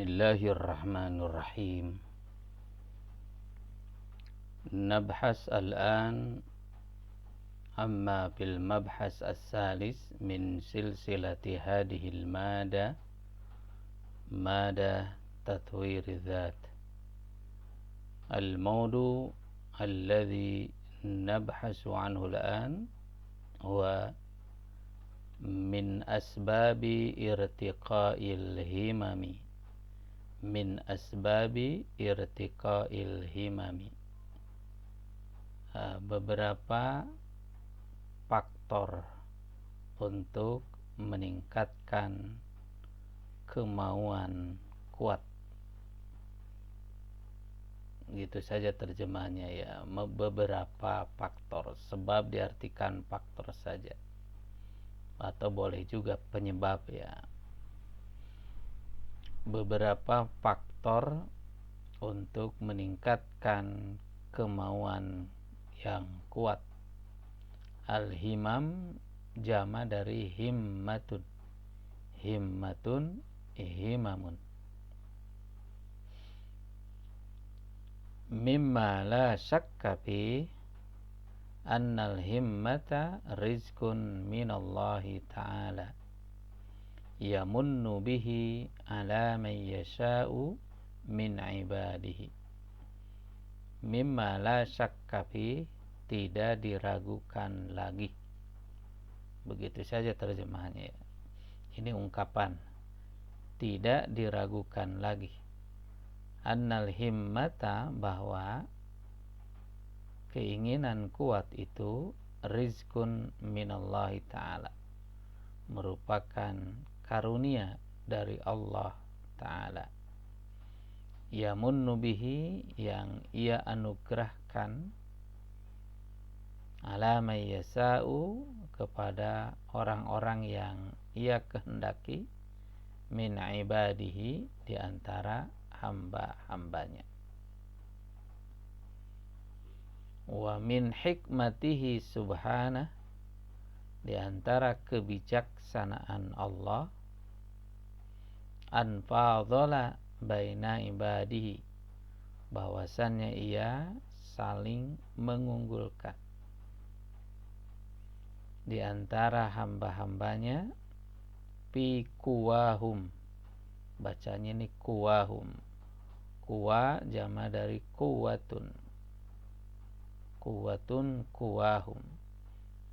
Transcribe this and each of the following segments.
Bismillahirrahmanirrahim. Nabhas al-an amma bil mabhas as-salis min silsilati hadhihi al-mada mada tatwir dhat. Al-mawdu alladhi nabhasu anhu al-an huwa min asbabi irtiqa'il himami, min asbabi irtiqa'il himami, beberapa faktor untuk meningkatkan kemauan kuat. Gitu saja terjemahannya ya, beberapa faktor. Sebab diartikan faktor saja, atau boleh juga penyebab ya. Beberapa faktor untuk meningkatkan kemauan yang kuat. Al-himam jama dari himmatun. Himmatun, himamun. Mimma la syakka fi annal himmata rizqun minallahi ta'ala yamunnu bihi ala man yasha'u min ibadihi. Mimma la syakka fi, tidak diragukan lagi. Begitu saja terjemahannya ya. Ini ungkapan tidak diragukan lagi. Annal himmata, bahwa keinginan kuat itu rizqun minallahi ta'ala, merupakan karunia dari Allah Ta'ala. Yamunnu bihi, yang ia anugerahkan, ala man yasa'u, kepada orang-orang yang ia kehendaki, min ibadihi, di antara hamba-hambanya. Wa min hikmatihi subhanah, di antara kebijaksanaan Allah, an fadhala baina ibadihi, bahwasannya ia saling mengunggulkan di antara hamba-hambanya, fi kuwahum, bacanya ini kuwahum. Kuwa jama dari kuwatun. Kuwatun, kuwahum.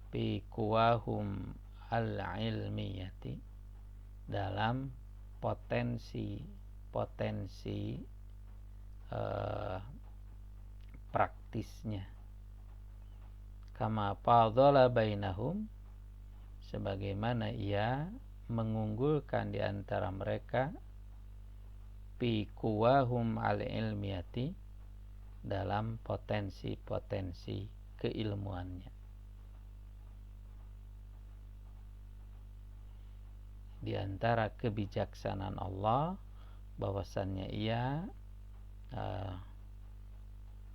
Fi kuwahum al-ilmiyati, dalam potensi praktisnya. Kama fadhala bainahum, sebagaimana ia mengunggulkan di antara mereka, fi kuwahum al-ilmiyati, dalam potensi-potensi keilmuannya. Di antara kebijaksanaan Allah, bahwasannya ia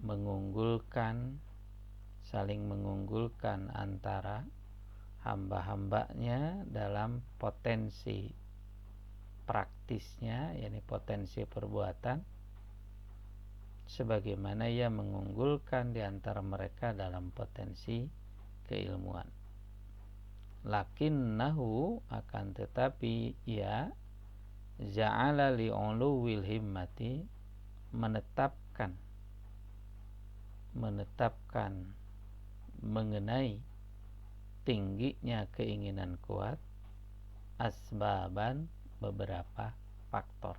mengunggulkan, saling mengunggulkan antara hamba-hambanya dalam potensi praktisnya, yakni potensi perbuatan, sebagaimana ia mengunggulkan di antara mereka dalam potensi keilmuan. Lakinnahu, akan tetapi ia, ja'ala li'uluwil himmati, menetapkan mengenai tingginya keinginan kuat, asbaban, beberapa faktor.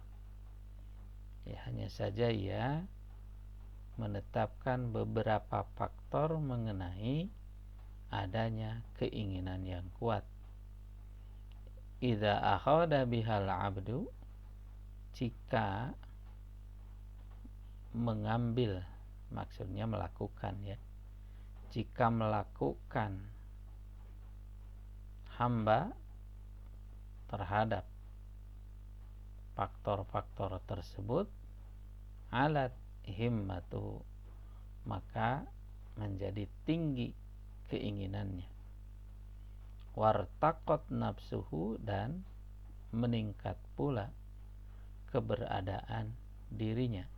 Ya, hanya saja ia menetapkan beberapa faktor mengenai adanya keinginan yang kuat. Idza akhadha bihal abdu, jika mengambil, maksudnya melakukan ya, jika melakukan hamba terhadap faktor-faktor tersebut, alat himmatu, maka menjadi tinggi keinginannya. Wartaqat nafsuhu, dan meningkat pula keberadaan dirinya.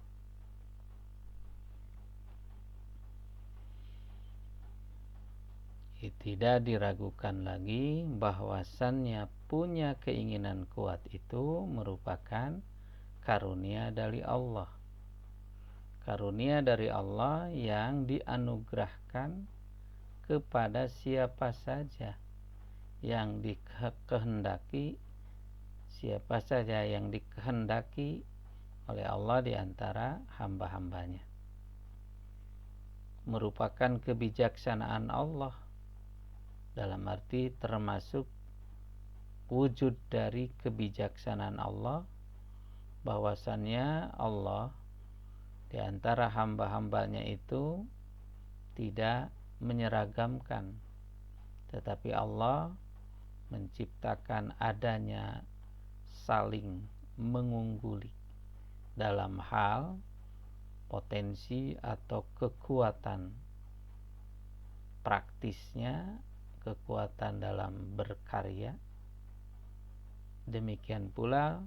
Tidak diragukan lagi bahwasannya punya keinginan kuat itu merupakan karunia dari Allah. Karunia dari Allah yang dianugerahkan kepada siapa saja yang dikehendaki, siapa saja yang dikehendaki oleh Allah di antara hamba-hambanya. Merupakan kebijaksanaan Allah, dalam arti termasuk wujud dari kebijaksanaan Allah, bahwasannya Allah di antara hamba-hambanya itu tidak menyeragamkan, tetapi Allah menciptakan adanya saling mengungguli dalam hal potensi atau kekuatan praktisnya, kekuatan dalam berkarya. Demikian pula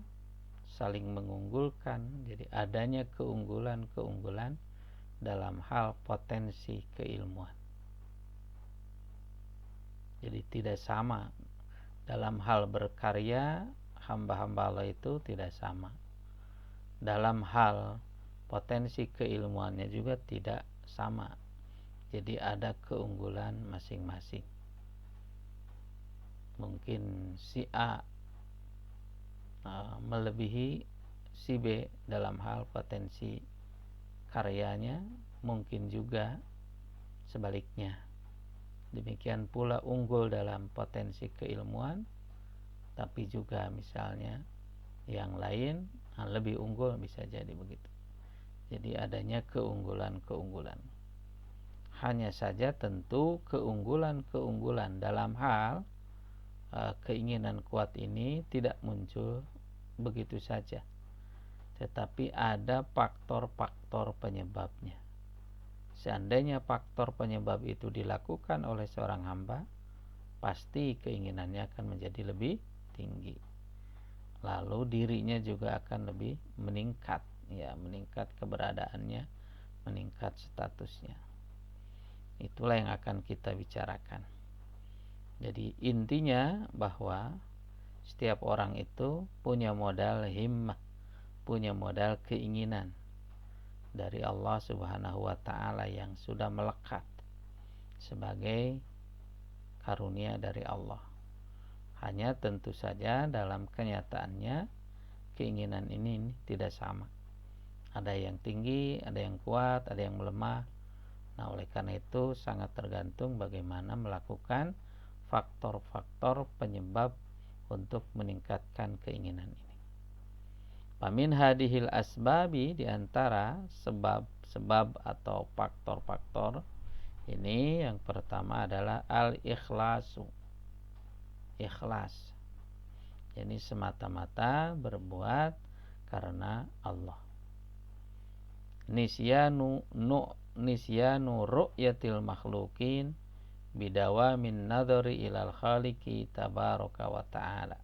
saling mengunggulkan, jadi adanya keunggulan-keunggulan dalam hal potensi keilmuan. Jadi tidak sama dalam hal berkarya, hamba-hamba Allah itu tidak sama. Dalam hal potensi keilmuannya juga tidak sama. Jadi ada keunggulan masing-masing. Mungkin si A melebihi si B dalam hal potensi karyanya, mungkin juga sebaliknya. Demikian pula unggul dalam potensi keilmuan, tapi juga misalnya yang lain lebih unggul, bisa jadi begitu. Jadi adanya keunggulan-keunggulan. Hanya saja tentu keunggulan-keunggulan dalam hal keinginan kuat ini tidak muncul begitu saja, tetapi ada faktor-faktor penyebabnya. Seandainya faktor penyebab itu dilakukan oleh seorang hamba, pasti keinginannya akan menjadi lebih tinggi, lalu dirinya juga akan lebih meningkat, ya, meningkat keberadaannya, meningkat statusnya. Itulah yang akan kita bicarakan. Jadi intinya bahwa setiap orang itu punya modal himmah, punya modal keinginan dari Allah Subhanahu wa ta'ala yang sudah melekat sebagai karunia dari Allah. Hanya tentu saja dalam kenyataannya keinginan ini tidak sama. Ada yang tinggi, ada yang kuat, ada yang melemah. Nah, oleh karena itu sangat tergantung bagaimana melakukan faktor-faktor penyebab untuk meningkatkan keinginan ini. Famin hadihil asbabi, diantara sebab-sebab atau faktor-faktor ini, yang pertama adalah al-ikhlasu, ikhlas. Jadi semata-mata berbuat karena Allah. Nisyanu ru'yatil makhlukin bidawamin nadhari ilal khaliqi tabaraka wa ta'ala.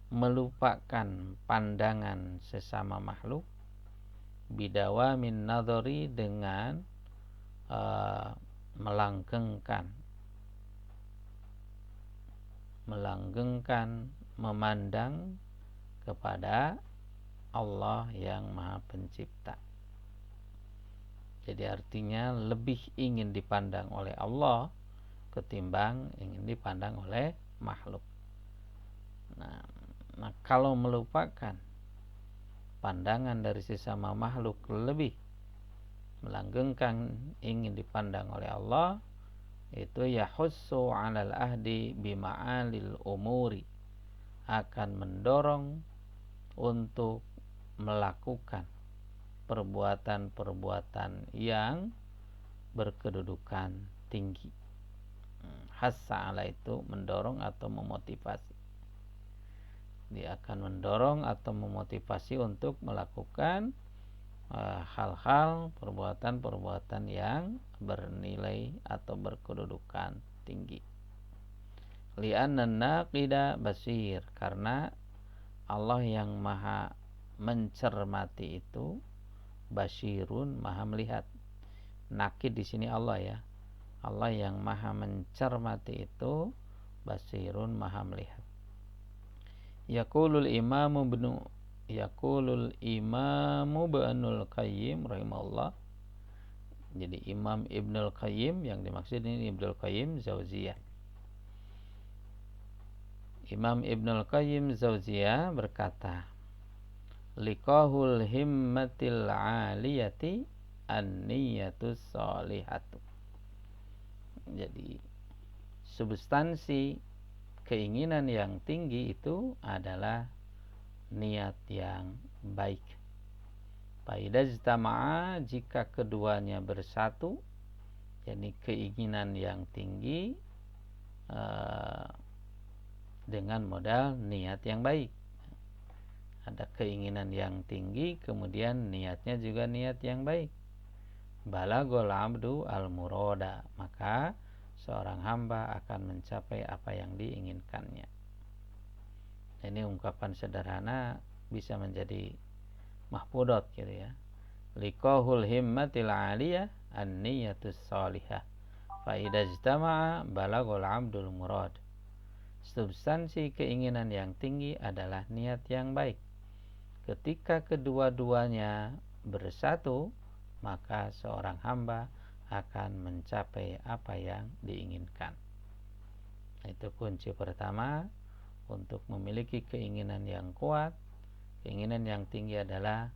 Melupakan pandangan sesama makhluk, bidawamin nadhari, dengan melanggengkan, memandang kepada Allah yang Maha Pencipta. Jadi artinya lebih ingin dipandang oleh Allah ketimbang ingin dipandang oleh makhluk. Nah, kalau melupakan pandangan dari sesama makhluk, lebih melanggengkan ingin dipandang oleh Allah, itu yahussu 'alal ahdi bima'alil umuri, akan mendorong untuk melakukan perbuatan-perbuatan yang berkedudukan tinggi. Hassa 'ala itu mendorong atau memotivasi. Dia akan mendorong atau memotivasi untuk melakukan hal-hal, perbuatan-perbuatan yang bernilai atau berkedudukan tinggi. Li'anna naqida basir, karena Allah yang Maha mencermati itu basyirun, maha melihat. Nakid di sini Allah ya. Allah yang maha mencermati itu basirun, maha melihat. Yaqulul imamu Ibnul Qayyim rahimahullah. Jadi Imam Ibnul Qayyim yang dimaksud ini Ibnul Qayyim Zauziyah. Imam Ibnul Qayyim Zauziyah berkata, liqahul himmatil aliyati an-niyatus salihatu. Jadi substansi keinginan yang tinggi itu adalah niat yang baik. Faidajtama'a, jika keduanya bersatu, yakni keinginan yang tinggi dengan modal niat yang baik. Ada keinginan yang tinggi, kemudian niatnya juga niat yang baik. Balagol abdu al-murada, maka seorang hamba akan mencapai apa yang diinginkannya. Ini ungkapan sederhana bisa menjadi mahfudot gitu ya. Liqahul himmatil aliyah an-niyatus salihah. Fa idza ijtama'a balagol abdul murad. Substansi keinginan yang tinggi adalah niat yang baik. Ketika kedua-duanya bersatu, maka seorang hamba akan mencapai apa yang diinginkan. Itu kunci pertama untuk memiliki keinginan yang kuat. Keinginan yang tinggi adalah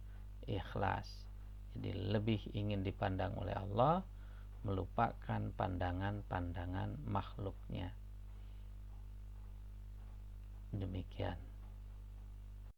ikhlas. Jadi lebih ingin dipandang oleh Allah, melupakan pandangan-pandangan makhluknya. Demikian.